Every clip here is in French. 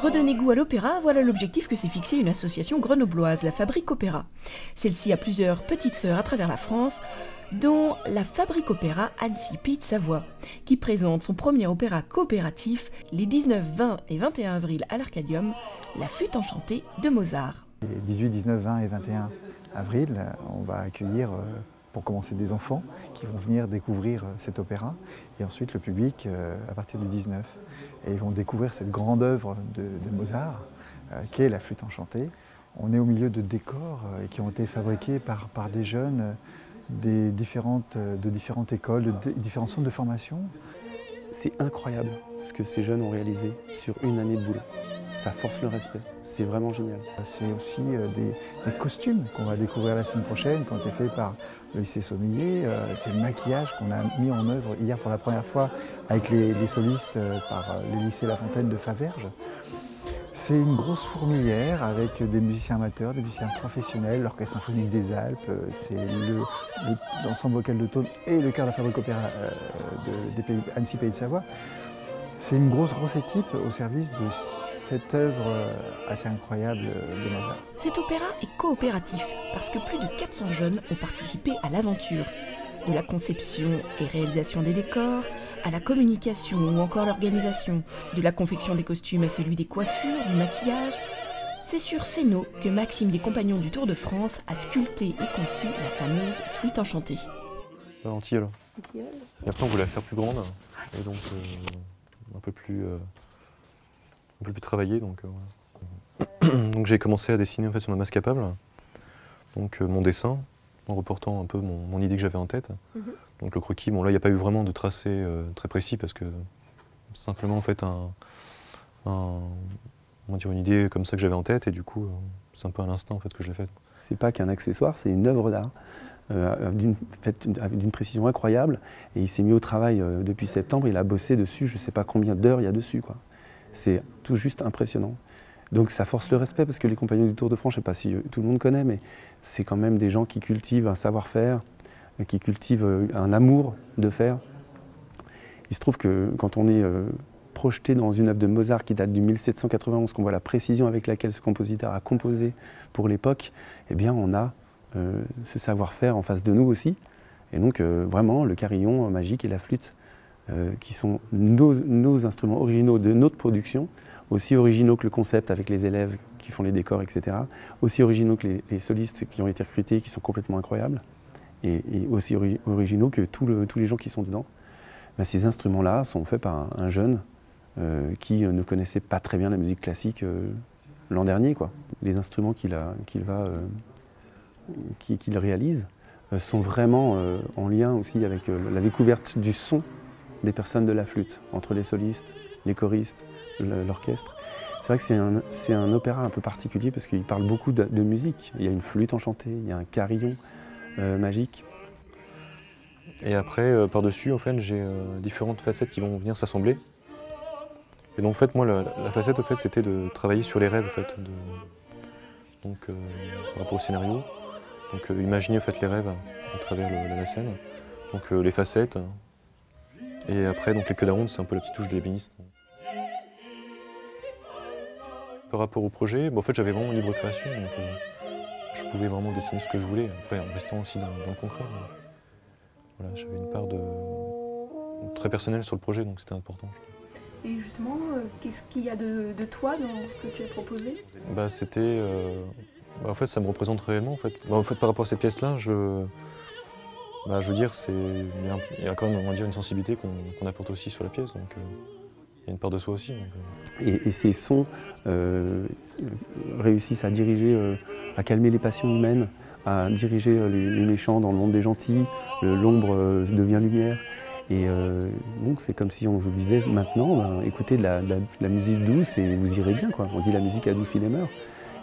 Redonner goût à l'opéra, voilà l'objectif que s'est fixé une association grenobloise, la Fabrique Opéra. Celle-ci a plusieurs petites sœurs à travers la France, dont la Fabrique Opéra Annecy Pays de Savoie, qui présente son premier opéra coopératif les 19, 20 et 21 avril à l'Arcadium, La Flûte enchantée de Mozart. Les 18, 19, 20 et 21 avril, on va accueillir pour commencer des enfants qui vont venir découvrir cet opéra et ensuite le public à partir du 19. Et ils vont découvrir cette grande œuvre de Mozart qui est La Flûte enchantée. On est au milieu de décors qui ont été fabriqués par des jeunes de différentes écoles, de différents centres de formation. C'est incroyable ce que ces jeunes ont réalisé sur une année de boulot. Ça force le respect, c'est vraiment génial. C'est aussi des costumes qu'on va découvrir la semaine prochaine, qui ont été faits par le lycée Saumillet. C'est le maquillage qu'on a mis en œuvre hier pour la première fois avec les solistes par le lycée La Fontaine de Faverges. C'est une grosse fourmilière avec des musiciens amateurs, des musiciens professionnels, l'Orchestre symphonique des Alpes, c'est l'ensemble vocal de Tône et le chœur de la Fabrique Opéra Annecy Pays de Savoie. C'est une grosse équipe au service de cette œuvre assez incroyable de Mozart. Cet opéra est coopératif parce que plus de 400 jeunes ont participé à l'aventure. De la conception et réalisation des décors, à la communication ou encore l'organisation, de la confection des costumes à celui des coiffures, du maquillage. C'est sur Céno que Maxime des Compagnons du Tour de France a sculpté et conçu la fameuse Flûte enchantée. En tilleul. Et après on voulait la faire plus grande et donc un peu plus travaillée. Donc j'ai commencé à dessiner en fait sur ma masse capable, donc mon dessin, en reportant un peu mon idée que j'avais en tête. Donc le croquis, bon là il n'y a pas eu vraiment de tracé très précis parce que simplement en fait une idée comme ça que j'avais en tête et du coup c'est un peu à l'instinct en fait que je l'ai faite. C'est pas qu'un accessoire, c'est une œuvre d'art d'une précision incroyable et il s'est mis au travail depuis septembre, il a bossé dessus, je ne sais pas combien d'heures il y a dessus, quoi. C'est tout juste impressionnant. Donc ça force le respect parce que les Compagnons du Tour de France, je ne sais pas si tout le monde connaît, mais c'est quand même des gens qui cultivent un savoir-faire, qui cultivent un amour de faire. Il se trouve que quand on est projeté dans une œuvre de Mozart qui date du 1791, qu'on voit la précision avec laquelle ce compositeur a composé pour l'époque, eh bien on a ce savoir-faire en face de nous aussi. Et donc vraiment le carillon magique et la flûte qui sont nos instruments originaux de notre production, aussi originaux que le concept avec les élèves qui font les décors, etc. Aussi originaux que les solistes qui ont été recrutés, qui sont complètement incroyables, et aussi originaux que tous les gens qui sont dedans. Ben, ces instruments-là sont faits par un jeune qui ne connaissait pas très bien la musique classique l'an dernier, quoi. Les instruments qu'il réalise sont vraiment en lien aussi avec la découverte du son des personnes de la flûte, entre les solistes, les choristes, l'orchestre. C'est vrai que c'est un opéra un peu particulier parce qu'il parle beaucoup de musique. Il y a une flûte enchantée, il y a un carillon magique. Et après, par-dessus, en fait, j'ai différentes facettes qui vont venir s'assembler. Et donc, en fait, moi, la facette, en fait, c'était de travailler sur les rêves, en fait, donc, par rapport au scénario. Donc, imaginer, en fait, les rêves à travers la scène. Donc, les facettes. Et après, donc, les queues d'aronde, c'est un peu la petite touche de l'ébéniste. Par rapport au projet, en fait, j'avais vraiment une libre création, donc je pouvais vraiment dessiner ce que je voulais, après en restant aussi dans le concret. Voilà, j'avais une part très personnelle sur le projet, donc c'était important. Et justement, qu'est-ce qu'il y a de toi dans ce que tu as proposé? C'était... en fait, ça me représente réellement. En fait, par rapport à cette pièce-là, je veux dire, il y a quand même, on va dire, une sensibilité qu'on apporte aussi sur la pièce. Donc, il y a une part de soi aussi. Et ces sons réussissent à diriger, à calmer les passions humaines, à diriger les méchants dans le monde des gentils, l'ombre devient lumière. Et donc c'est comme si on se disait maintenant, écoutez de la musique douce et vous irez bien, quoi. On dit la musique adoucit les mœurs.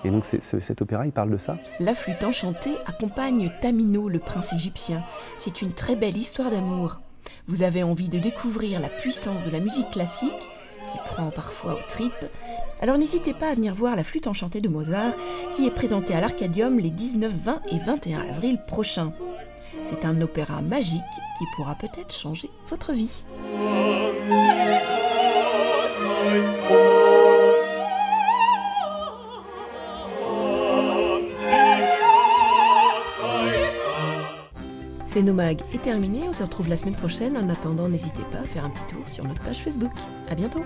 Et donc cet opéra, il parle de ça. La Flûte enchantée accompagne Tamino, le prince égyptien. C'est une très belle histoire d'amour. Vous avez envie de découvrir la puissance de la musique classique, qui prend parfois aux tripes, alors n'hésitez pas à venir voir La Flûte enchantée de Mozart, qui est présentée à l'Arcadium les 19, 20 et 21 avril prochains. C'est un opéra magique qui pourra peut-être changer votre vie. C'est Nomag est terminé, on se retrouve la semaine prochaine. En attendant, n'hésitez pas à faire un petit tour sur notre page Facebook. À bientôt.